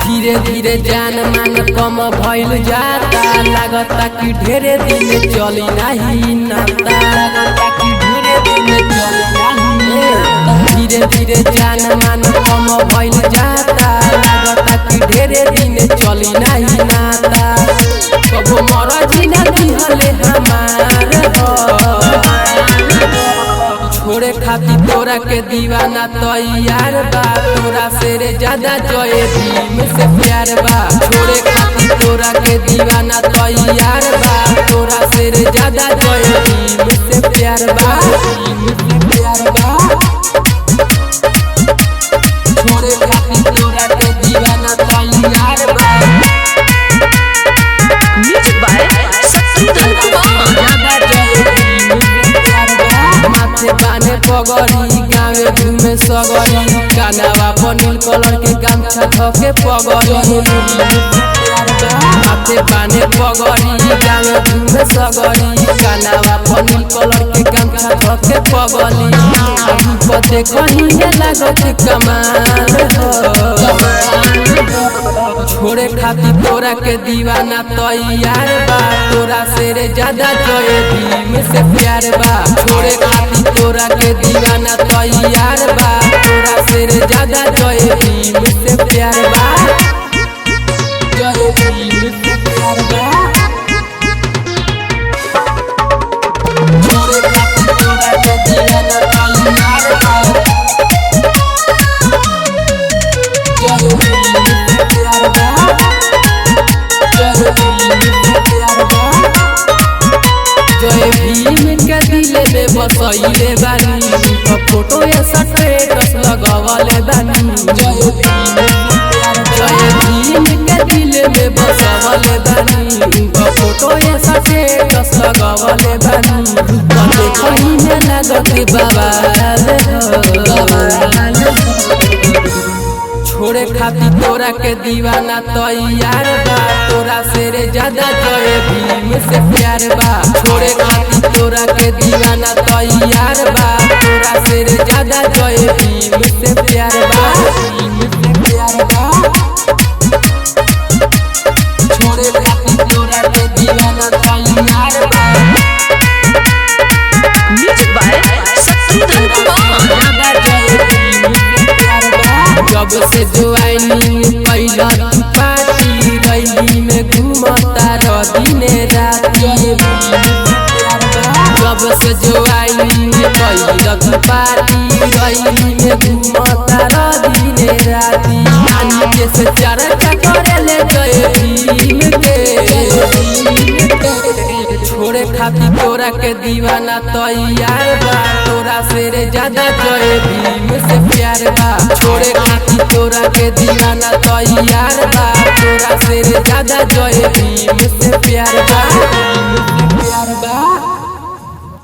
धीरे धीरे जान मान कम भइल जाता, लागता कि ढेरे दिन चली नहीं नाता, लागता कि ढेरे दिन चली नहीं। धीरे धीरे जान मान कम भइल जाता, लागता कि ढेरे दिन चली नहीं नाता। कबो मरजी ना दिहले हमार छोड़े खाती तोरा के दीवाना तैयार बा, तोरा से रे ज्यादा जय भीम से प्यार बा। छोड़े खाती तोरा के दीवाना तैयार बा, तोरा से रे ज्यादा जय भीम से प्यार बा, भीम से प्यार बा। छोड़े खाती तोरा के दीवाना तैयार बा। Music by Shatrughan Kumar. ज्यादा जय भीम से प्यार बा। माथे बाने पगड़ी गावे घूमे सगरी, कानावा पर नील कलर के गमछा धके पगड़ी। माथे बाने पगड़ी गावे घूमे सगरी, कानावा पर नील कलर के गमछा धके पगड़ी। अभी पते कहीं लागत कमाल छोड़े खाती तोरा के दीवाना तैयार बा, तोरा से रे ज्यादा जय भीम से प्यार बा। छोड़े खाती तोरा के दीवाना तैयार बा, तोरा से रे ज्यादा जय भीम से प्यार बा, जय भीम से प्यार बा। छोड़े खाती तोरा के दीवाना तैयार बा, जय भीम से प्यार बा, जय भीम से प्यार बा। जय भीम के दिले में बसैले बानी, फोटो या स्टेटस लगावले बानी। जय भीम के दिले में बसवले बानी, फोटो या स्टेटस लगावले बानी। कते कहीं में लागत बवाल छोड़े खाती तोरा के दीवाना तैयार बा, तोरा से रे ज्यादा जय भीम से प्यार बा। छोड़े खाती तोरा के दीवाना तैयार बा, तोरा से रे ज्यादा जय भीम से प्यार बा, भीम से प्यार बा। छोड़े खाती तोरा के दीवाना तैयार बा। Music by Shatrughan Kumar. ज्यादा जय भीम से प्यार बा। जब से ज्वाइनिंग कैला तू पार्टी, रैली में घूमता रह दिने राती। जब से ज्वाइनिंग कैला तू पार्टी, रैली में घूमता रह दिने राती। नानी के से चर्चा करेले जय भीम के, छोड़े खाती तोरा के दीवाना तैयार बा, तोरा से रे ज्यादा जय भीम से प्यार बा। छोड़े खाती तोरा के दीवाना तैयार बा, तोरा से रे ज्यादा जय भीम से प्यार बा, भीम से प्यार बा।